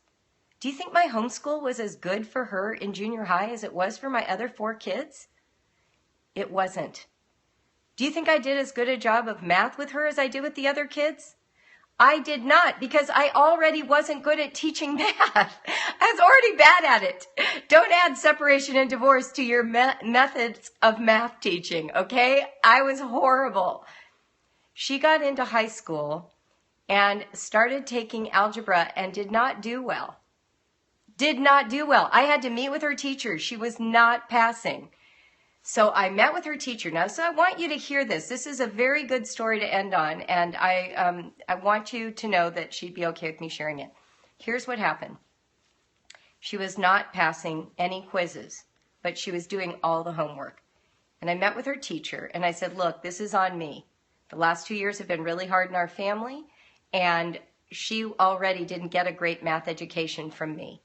Do you think my homeschool was as good for her in junior high as it was for my other 4 kids? It wasn't. Do you think I did as good a job of math with her as I did with the other kids? I did not, because I already wasn't good at teaching math. I was already bad at it. Don't add separation and divorce to your methods of math teaching, okay? I was horrible. She got into high school and started taking algebra and did not do well. Did not do well. I had to meet with her teacher. She was not passing. So I met with her teacher. Now, so I want you to hear this. This is a very good story to end on, and I want you to know that she'd be okay with me sharing it. Here's what happened. She was not passing any quizzes, but she was doing all the homework. And I met with her teacher, and I said, look, this is on me. The last 2 years have been really hard in our family, and she already didn't get a great math education from me.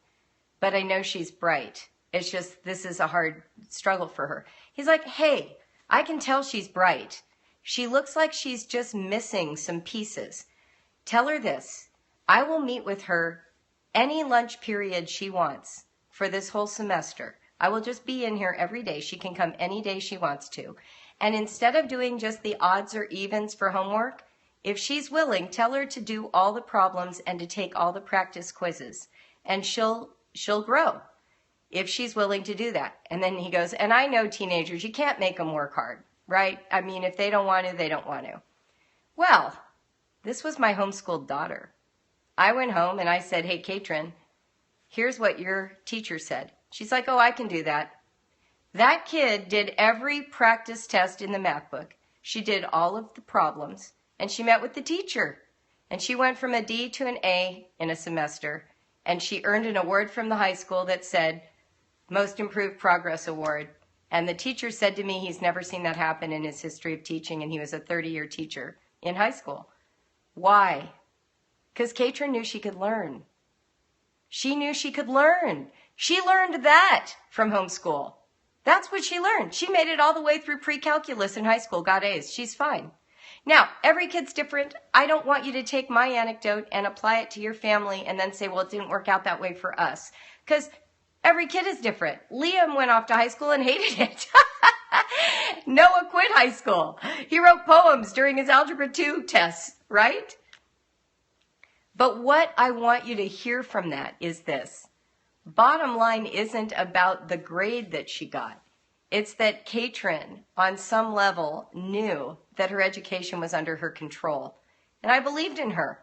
But I know she's bright. It's just, this is a hard struggle for her. He's like, hey, I can tell she's bright. She looks like she's just missing some pieces. Tell her this. I will meet with her any lunch period she wants for this whole semester. I will just be in here every day. She can come any day she wants to. And instead of doing just the odds or evens for homework, if she's willing, tell her to do all the problems and to take all the practice quizzes. And she'll grow if she's willing to do that. And then he goes, and I know teenagers, you can't make them work hard, right? I mean, if they don't want to, they don't want to. Well, this was my homeschooled daughter. I went home and I said, hey, Katrin, here's what your teacher said. She's like, oh, I can do that. That kid did every practice test in the math book. She did all of the problems, and she met with the teacher. And she went from a D to an A in a semester, and she earned an award from the high school that said, Most Improved Progress Award. And the teacher said to me he's never seen that happen in his history of teaching, and he was a 30-year teacher in high school. Why? Because Katrin knew she could learn. She knew she could learn. She learned that from homeschool. That's what she learned. She made it all the way through pre-calculus in high school, got A's. She's fine. Now, every kid's different. I don't want you to take my anecdote and apply it to your family and then say, well, it didn't work out that way for us. Because every kid is different. Liam went off to high school and hated it. Noah quit high school. He wrote poems during his Algebra 2 tests, right? But what I want you to hear from that is this. Bottom line isn't about the grade that she got. It's that Katrin, on some level, knew that her education was under her control. And I believed in her.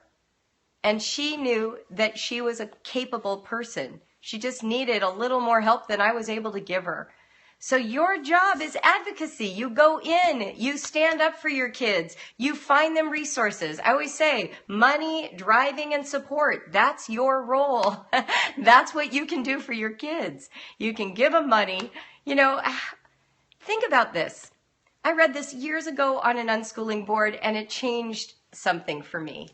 And she knew that she was a capable person. She just needed a little more help than I was able to give her. So your job is advocacy. You go in, you stand up for your kids, you find them resources. I always say money, driving, and support. That's your role. That's what you can do for your kids. You can give them money. You know, think about this. I read this years ago on an unschooling board, and it changed something for me.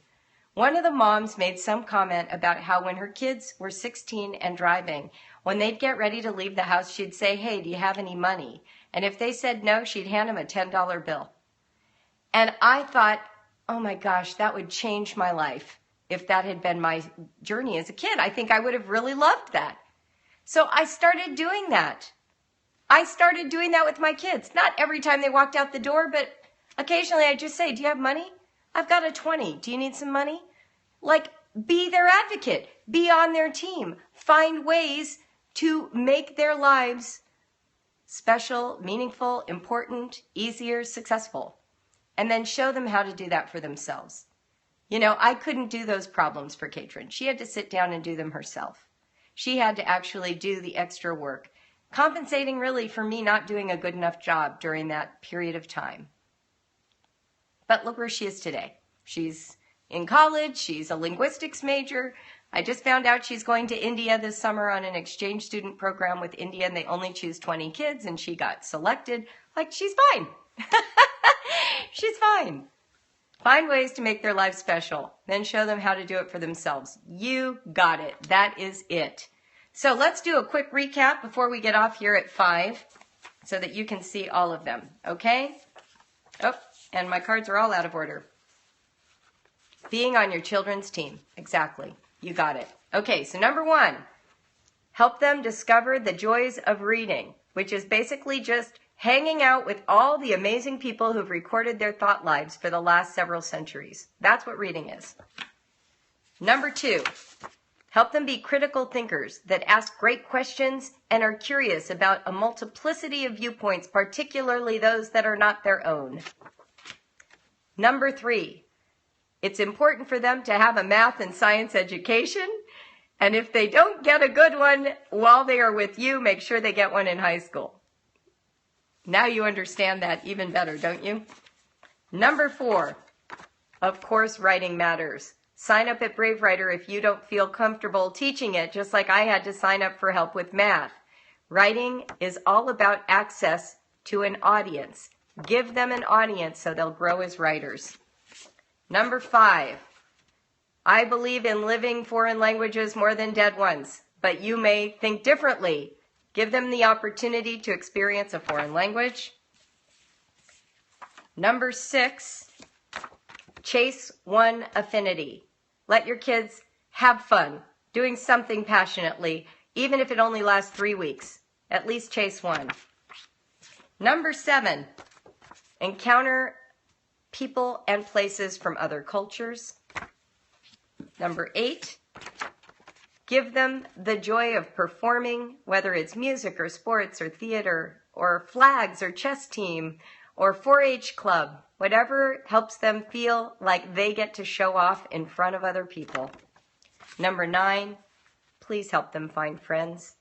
One of the moms made some comment about how when her kids were 16 and driving, when they'd get ready to leave the house, she'd say, hey, do you have any money? And if they said no, she'd hand them a $10 bill. And I thought, oh my gosh, that would change my life if that had been my journey as a kid. I think I would have really loved that. So I started doing that. I started doing that with my kids. Not every time they walked out the door, but occasionally I'd just say, do you have money? I've got a 20. Do you need some money? Like, be their advocate. Be on their team. Find ways to make their lives special, meaningful, important, easier, successful. And then show them how to do that for themselves. You know, I couldn't do those problems for Katrin. She had to sit down and do them herself. She had to actually do the extra work, compensating really for me not doing a good enough job during that period of time. But look where she is today. She's in college. She's a linguistics major. I just found out she's going to India this summer on an exchange student program with India, and they only choose 20 kids, and she got selected. Like, she's fine. She's fine. Find ways to make their life special. Then show them how to do it for themselves. You got it. That is it. So let's do a quick recap before we get off here at 5 so that you can see all of them, okay? Oh, and my cards are all out of order. Being on your children's team. Exactly. You got it. Okay, so number 1, help them discover the joys of reading, which is basically just hanging out with all the amazing people who've recorded their thought lives for the last several centuries. That's what reading is. Number 2, help them be critical thinkers that ask great questions and are curious about a multiplicity of viewpoints, particularly those that are not their own. Number 3, it's important for them to have a math and science education, and if they don't get a good one while they are with you, make sure they get one in high school. Now you understand that even better, don't you? Number 4, of course, writing matters. Sign up at BraveWriter if you don't feel comfortable teaching it, just like I had to sign up for help with math. Writing is all about access to an audience. Give them an audience so they'll grow as writers. Number 5, I believe in living foreign languages more than dead ones, but you may think differently. Give them the opportunity to experience a foreign language. Number 6, chase one affinity. Let your kids have fun doing something passionately, even if it only lasts 3 weeks. At least chase one. Number 7, encounter people and places from other cultures. Number 8, give them the joy of performing, whether it's music or sports or theater or flags or chess team or 4-H club, whatever helps them feel like they get to show off in front of other people. Number 9, please help them find friends.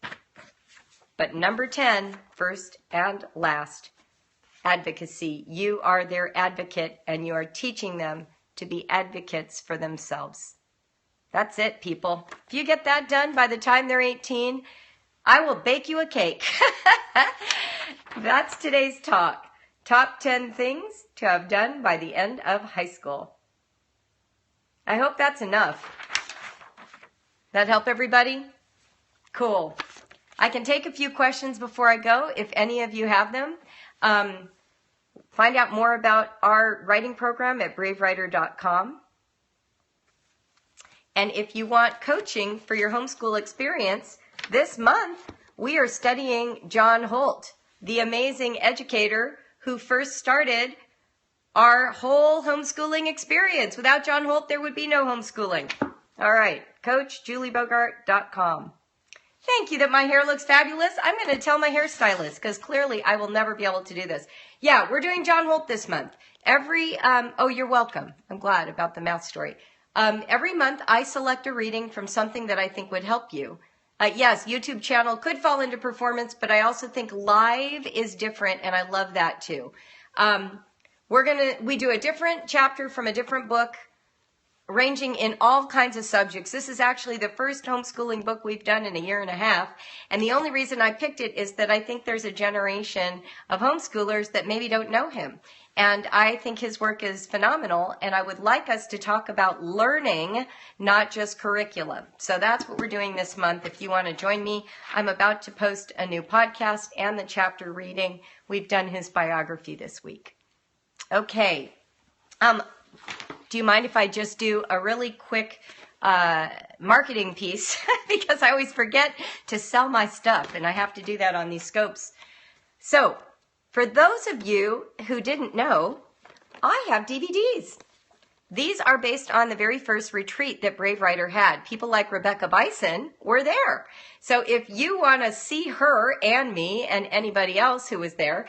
But number 10, first and last, advocacy. You are their advocate, and you are teaching them to be advocates for themselves. That's it, people. If you get that done by the time they're 18, I will bake you a cake. That's today's talk. Top 10 things to have done by the end of high school. I hope that's enough. That help everybody? Cool. I can take a few questions before I go, if any of you have them. Find out more about our writing program at BraveWriter.com. And if you want coaching for your homeschool experience, this month we are studying John Holt, the amazing educator who first started our whole homeschooling experience. Without John Holt, there would be no homeschooling. All right, CoachJulieBogart.com. Thank you that my hair looks fabulous. I'm going to tell my hairstylist because clearly I will never be able to do this. Yeah, we're doing John Holt this month. Oh, you're welcome. I'm glad about the math story. Every month I select a reading from something that I think would help you. Yes, YouTube channel could fall into performance, but I also think live is different, and I love that too. We do a different chapter from a different book, ranging in all kinds of subjects. This is actually the first homeschooling book we've done in a year and a half. And the only reason I picked it is that I think there's a generation of homeschoolers that maybe don't know him. And I think his work is phenomenal. And I would like us to talk about learning, not just curriculum. So that's what we're doing this month. If you want to join me, I'm about to post a new podcast and the chapter reading. We've done his biography this week. Okay. Do you mind if I just do a really quick marketing piece? Because I always forget to sell my stuff, and I have to do that on these scopes. So, for those of you who didn't know, I have DVDs. These are based on the very first retreat that BraveWriter had. People like Rebecca Bison were there. So if you want to see her and me and anybody else who was there,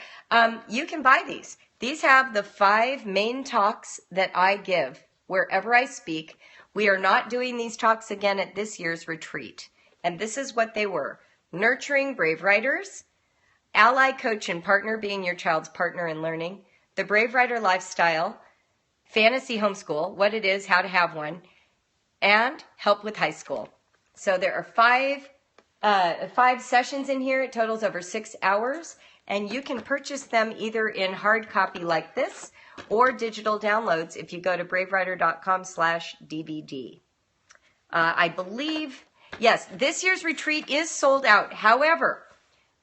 you can buy these. These have the 5 main talks that I give wherever I speak. We are not doing these talks again at this year's retreat. And this is what they were. Nurturing Brave Writers, Ally, Coach, and Partner, being your child's partner in learning, the Brave Writer Lifestyle, Fantasy Homeschool, what it is, how to have one, and Help with High School. So there are 5 sessions in here. It totals over 6 hours. And you can purchase them either in hard copy like this or digital downloads if you go to BraveWriter.com/DVD. I believe, yes, this year's retreat is sold out. However,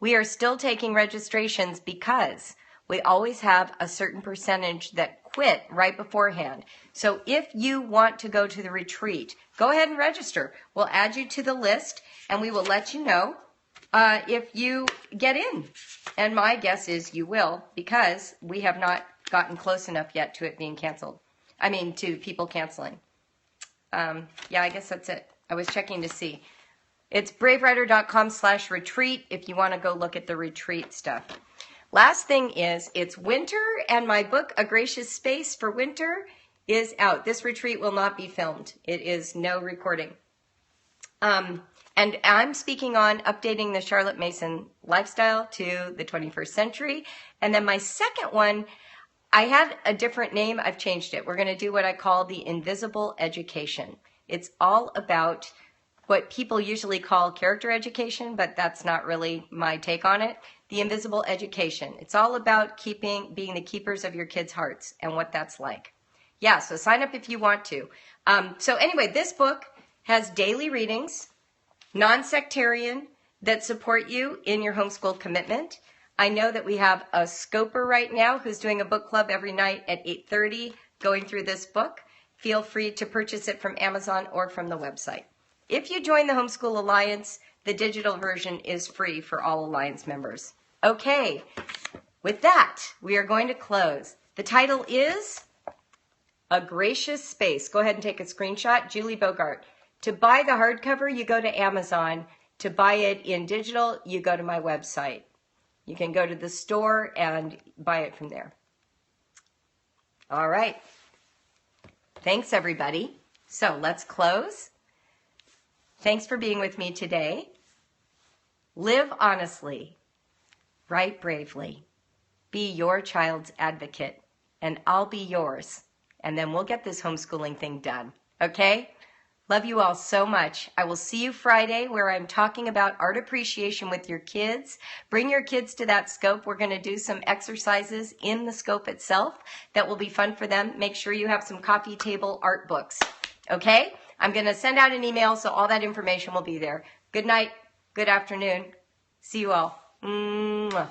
we are still taking registrations because we always have a certain percentage that quit right beforehand. So if you want to go to the retreat, go ahead and register. We'll add you to the list and we will let you know if you get in. And my guess is you will, because we have not gotten close enough yet to it being canceled. I mean, to people canceling. Yeah, I guess that's it. I was checking to see. It's BraveWriter.com/retreat if you want to go look at the retreat stuff. Last thing is, it's winter, and my book, A Gracious Space for Winter, is out. This retreat will not be filmed. It is no recording. And I'm speaking on updating the Charlotte Mason lifestyle to the 21st century. And then my second one, I had a different name. I've changed it. We're going to do what I call the invisible education. It's all about what people usually call character education, but that's not really my take on it. The invisible education. It's all about being the keepers of your kids' hearts and what that's like. Yeah, so sign up if you want to. So anyway, this book has daily readings, non-sectarian, that support you in your homeschool commitment. I know that we have a scoper right now who's doing a book club every night at 8:30. going through this book, feel free to purchase it from Amazon or from the website. If you join the Homeschool Alliance, the digital version is free for all Alliance members. Okay, with that, we are going to close. The title is A Gracious Space. Go ahead and take a screenshot. Julie Bogart. To buy the hardcover, you go to Amazon. To buy it in digital, you go to my website. You can go to the store and buy it from there. All right. Thanks, everybody. So let's close. Thanks for being with me today. Live honestly. Write bravely. Be your child's advocate, and I'll be yours. And then we'll get this homeschooling thing done. Okay? Love you all so much. I will see you Friday where I'm talking about art appreciation with your kids. Bring your kids to that scope. We're going to do some exercises in the scope itself that will be fun for them. Make sure you have some coffee table art books. Okay? I'm going to send out an email so all that information will be there. Good night. Good afternoon. See you all. Mwah.